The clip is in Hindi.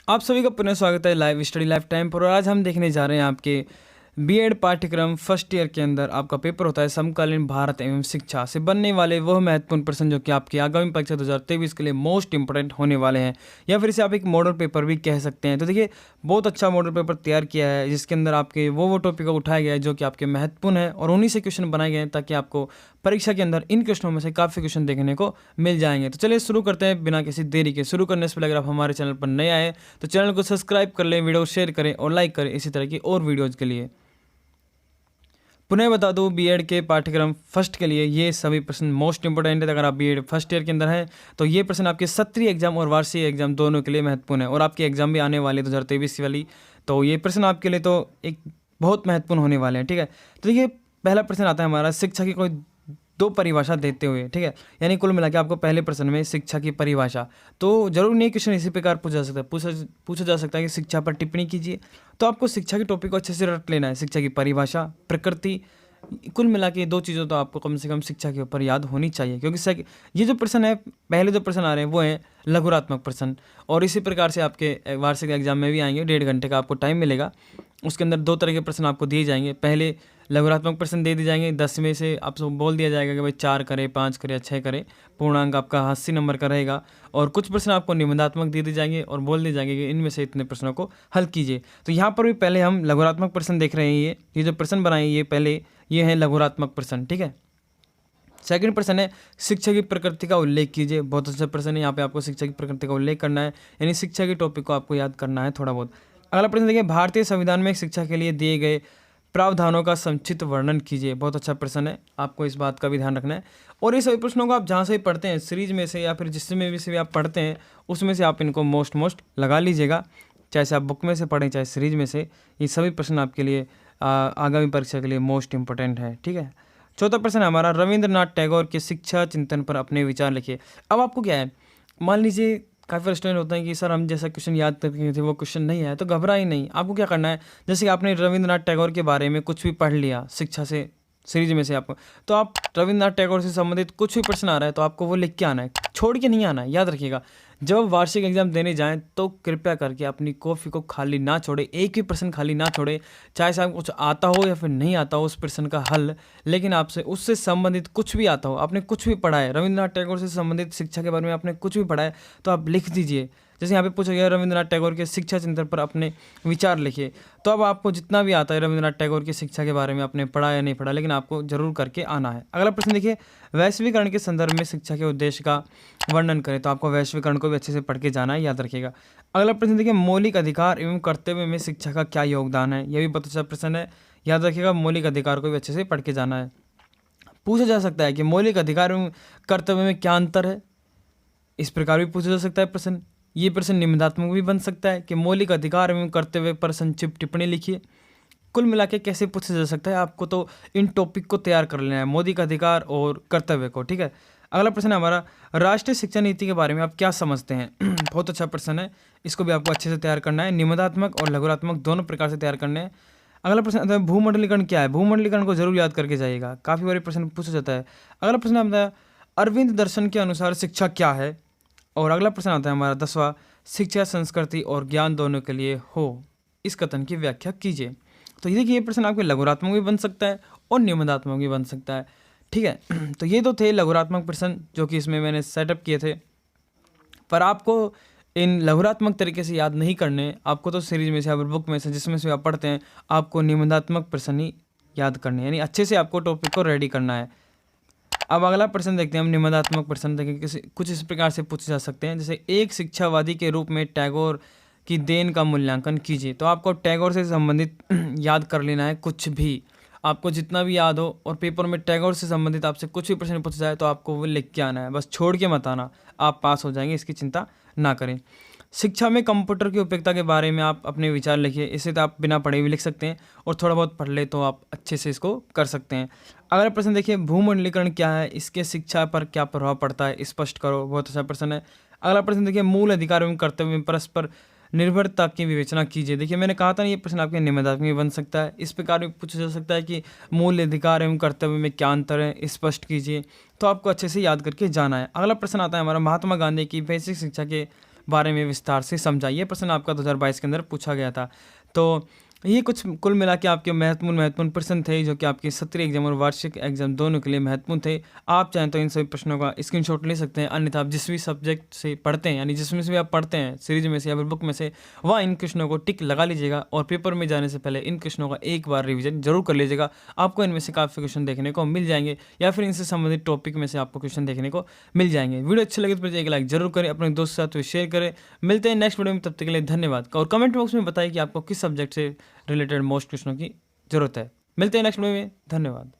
आप सभी का पुनः स्वागत है लाइव स्टडी लाइफ टाइम पर। और आज हम देखने जा रहे हैं आपके बीएड पाठ्यक्रम फर्स्ट ईयर के अंदर आपका पेपर होता है समकालीन भारत एवं शिक्षा से बनने वाले वह महत्वपूर्ण प्रश्न जो कि आपकी आगामी परीक्षा 2023 के लिए मोस्ट इंपोर्टेंट होने वाले हैं, या फिर इसे आप एक मॉडल पेपर भी कह सकते हैं। तो देखिए, बहुत अच्छा मॉडल पेपर तैयार किया है जिसके अंदर आपके वो टॉपिक को उठाया गया है जो कि आपके महत्वपूर्ण है और उन्हीं से क्वेश्चन बनाए गए हैं ताकि आपको परीक्षा के अंदर इन क्वेश्चनों में से काफ़ी क्वेश्चन देखने को मिल जाएंगे। तो चलिए शुरू करते हैं बिना किसी देरी के। शुरू करने से पहले अगर आप हमारे चैनल पर नए आए तो चैनल को सब्सक्राइब कर लें, वीडियो शेयर करें और लाइक करें इसी तरह की और वीडियोज़ के लिए। पुनः बता दूं, बीएड के पाठ्यक्रम फर्स्ट के लिए ये सभी प्रश्न मोस्ट इंपोर्टेंट है। अगर आप बीएड फर्स्ट ईयर के अंदर हैं तो ये प्रश्न आपके सत्रीय एग्जाम और वार्षिक एग्जाम दोनों के लिए महत्वपूर्ण है। और आपके एग्जाम भी आने वाले 2023 वाली, तो ये प्रश्न आपके लिए तो एक बहुत महत्वपूर्ण होने वाले हैं। ठीक है, तो देखिए पहला प्रश्न आता है हमारा शिक्षा की कोई दो परिभाषा देते हुए। ठीक है, यानी कुल मिला के आपको पहले प्रश्न में शिक्षा की परिभाषा, तो जरूर नहीं क्वेश्चन इसी प्रकार पूछा जा सकता है, पूछा जा सकता है कि शिक्षा पर टिप्पणी कीजिए। तो आपको शिक्षा के टॉपिक को अच्छे से रट लेना है। शिक्षा की परिभाषा, प्रकृति, कुल मिला के दो चीज़ों तो आपको कम से कम शिक्षा के ऊपर याद होनी चाहिए। क्योंकि ये जो प्रश्न है, पहले जो प्रश्न आ रहे हैं वो हैं लघुरात्मक प्रश्न, और इसी प्रकार से आपके वार्षिक एग्जाम में भी आएंगे। 1.5 घंटे का आपको टाइम मिलेगा, उसके अंदर दो तरह के प्रश्न आपको दिए जाएंगे। पहले लघुरात्मक प्रश्न दे दिए जाएंगे, 10 में से आपसे बोल दिया जाएगा कि भाई 4 करे, 5 करे या 6 करे, पूर्णांक आपका 80 नंबर का रहेगा। और कुछ प्रश्न आपको निबंधात्मक दे दिए जाएंगे और बोल दिए जाएंगे कि इनमें से इतने प्रश्नों को हल कीजिए। तो यहाँ पर भी पहले हम लघुरात्मक प्रश्न देख रहे हैं। ये जो प्रश्न बनाए ये पहले ये है लघुरात्मक प्रश्न। ठीक है, सेकंड प्रश्न है शिक्षा की प्रकृति का उल्लेख कीजिए। बहुत अच्छा प्रश्न है, यहाँ पे आपको शिक्षा की प्रकृति का उल्लेख करना है, यानी शिक्षा के टॉपिक को आपको याद करना है थोड़ा बहुत। अगला प्रश्न देखिए, भारतीय संविधान में शिक्षा के लिए दिए गए प्रावधानों का संक्षिप्त वर्णन कीजिए। बहुत अच्छा प्रश्न है, आपको इस बात का भी ध्यान रखना है। और ये सभी प्रश्नों को आप जहाँ से भी पढ़ते हैं, सीरीज में से या फिर जिसमें भी से आप पढ़ते हैं उसमें से आप इनको मोस्ट लगा लीजिएगा, चाहे से आप बुक में से पढ़ें चाहे सीरीज में से। ये सभी प्रश्न आपके लिए आगामी परीक्षा के लिए मोस्ट इंपॉर्टेंट है। ठीक है, चौथा प्रश्न है हमारा, रविंद्रनाथ टैगोर के शिक्षा चिंतन पर अपने विचार लिखिए। अब आपको क्या है, मान लीजिए काफ़ी स्टूडेंट होता है कि सर हम जैसा क्वेश्चन याद करके थे वो क्वेश्चन नहीं आया, तो घबराए नहीं। आपको क्या करना है, जैसे कि आपने रविंद्रनाथ टैगोर के बारे में कुछ भी पढ़ लिया शिक्षा से सीरीज में से आपको, तो आप रविंद्रनाथ टैगोर से संबंधित कुछ भी प्रश्न आ रहा है तो आपको वो लिख के आना है, छोड़ के नहीं आना है। याद रखिएगा, जब वार्षिक एग्जाम देने जाएं तो कृपया करके अपनी कॉपी को खाली ना छोड़े, एक भी प्रश्न खाली ना छोड़े, चाहे से आपको कुछ आता हो या फिर नहीं आता हो उस प्रश्न का हल, लेकिन आपसे उससे संबंधित कुछ भी आता हो, आपने कुछ भी पढ़ा है रविंद्रनाथ टैगोर से संबंधित शिक्षा के बारे में आपने कुछ भी पढ़ा है तो आप लिख दीजिए। जैसे यहाँ पे पूछा गया रविंद्रनाथ टैगोर के शिक्षा चिंतन पर अपने विचार लिखिए, तो अब आपको जितना भी आता है रविंद्रनाथ टैगोर की शिक्षा के बारे में आपने पढ़ा या नहीं पढ़ा, लेकिन आपको जरूर करके आना है। अगला प्रश्न देखिए, वैश्वीकरण के संदर्भ में शिक्षा के उद्देश्य का वर्णन करें। तो आपको वैश्वीकरण को भी अच्छे से पढ़ के जाना है, याद रखिएगा। अगला प्रश्न देखिए, मौलिक अधिकार एवं कर्तव्य में शिक्षा का क्या योगदान है। यह भी बहुत अच्छा प्रश्न है, याद रखिएगा। मौलिक अधिकार को भी अच्छे से पढ़ के जाना है। पूछा जा सकता है कि मौलिक अधिकार एवं कर्तव्य में क्या अंतर है, इस प्रकार भी पूछा जा सकता है प्रश्न। ये प्रश्न निबंधात्मक भी बन सकता है कि मौलिक अधिकार एवं कर्तव्य पर संक्षिप्त टिप्पणी लिखिए। कुल मिला के कैसे पूछा जा सकता है, आपको तो इन टॉपिक को तैयार कर लेना है, मौलिक अधिकार और कर्तव्य को। ठीक है, अगला प्रश्न है हमारा, राष्ट्रीय शिक्षा नीति के बारे में आप क्या समझते हैं। बहुत अच्छा प्रश्न है, इसको भी आपको अच्छे से तैयार करना है, निबंधात्मक और लघुरात्मक दोनों प्रकार से तैयार करने हैं। अगला प्रश्न आता है, भूमंडलीकरण क्या है। भूमंडलीकरण को जरूर याद करके जाइएगा, काफ़ी बार प्रश्न पूछा जाता है। अगला प्रश्न आता है, अरविंद दर्शन के अनुसार शिक्षा क्या है। और अगला प्रश्न आता है हमारा 10वां, शिक्षा संस्कृति और ज्ञान दोनों के लिए हो, इस कथन की व्याख्या कीजिए। तो ये देखिए, ये प्रश्न आपके लघुरात्मक भी बन सकता है और निबंधात्मक भी बन सकता है। ठीक है, तो ये तो थे लघुरात्मक प्रश्न जो कि इसमें मैंने सेटअप किए थे, पर आपको इन लघुरात्मक तरीके से याद नहीं करने, आपको तो सीरीज में से या बुक में से जिसमें से आप पढ़ते हैं आपको निबंधात्मक प्रश्न ही याद करने, यानी अच्छे से आपको टॉपिक को रेडी करना है। अब अगला प्रश्न देखते हैं हम, निबंधात्मक प्रश्न देखें कुछ इस प्रकार से पूछे जा सकते हैं। जैसे एक शिक्षावादी के रूप में टैगोर की देन का मूल्यांकन कीजिए। तो आपको टैगोर से संबंधित याद कर लेना है, कुछ भी आपको जितना भी याद हो, और पेपर में टैगोर से संबंधित आपसे कुछ भी प्रश्न पूछा जाए तो आपको वो लिख के आना है, बस छोड़ के मत आना, आप पास हो जाएंगे, इसकी चिंता ना करें। शिक्षा में कंप्यूटर की उपयोगिता के बारे में आप अपने विचार लिखिए। इसे तो आप बिना पढ़े भी लिख सकते हैं और थोड़ा बहुत पढ़ ले तो आप अच्छे से इसको कर सकते हैं। अगला प्रश्न देखिए, भूमंडलीकरण क्या है, इसके शिक्षा पर क्या प्रभाव पड़ता है, स्पष्ट करो। बहुत अच्छा प्रश्न है। अगला प्रश्न देखिए, मूल अधिकार एवं कर्तव्य में परस्पर निर्भरता की विवेचना कीजिए। देखिए मैंने कहा था ना, ये प्रश्न आपके निबंधात्मक में बन सकता है। इस प्रकार भी पूछा जा सकता है कि मूल अधिकार एवं कर्तव्य में क्या अंतर है, स्पष्ट कीजिए। तो आपको अच्छे से याद करके जाना है। अगला प्रश्न आता है हमारा, महात्मा गांधी की बेसिक शिक्षा के बारे में विस्तार से समझा। ये प्रश्न आपका 2022 के अंदर पूछा गया था। तो ये कुछ कुल मिला के आपके महत्वपूर्ण प्रश्न थे जो कि आपके सत्रीय एग्जाम और वार्षिक एग्जाम दोनों के लिए महत्वपूर्ण थे। आप चाहें तो इन सभी प्रश्नों का स्क्रीनशॉट ले सकते हैं, अन्यथा आप जिस भी सब्जेक्ट से पढ़ते हैं, यानी जिसमें से भी आप पढ़ते हैं सीरीज में से या फिर बुक में से, वह इन क्वेश्चनों को टिक लगा लीजिएगा और पेपर में जाने से पहले इन क्वेश्चनों का एक बार रिविजन जरूर कर लीजिएगा। आपको इनमें से काफ़ी क्वेश्चन देखने को मिल जाएंगे या फिर इनसे संबंधित टॉपिक में से आपको क्वेश्चन देखने को मिल जाएंगे। वीडियो अच्छी लगे तो प्लीज़ एक लाइक जरूर करें, अपने दोस्त के साथ भी शेयर करें। मिलते हैं नेक्स्ट वीडियो में, तब तक के लिए धन्यवाद। और कमेंट बॉक्स में बताइए कि आपको किस सब्जेक्ट से रिलेटेड मोस्ट क्वेश्चनों की जरूरत है। मिलते हैं नेक्स्ट वीडियो में, धन्यवाद।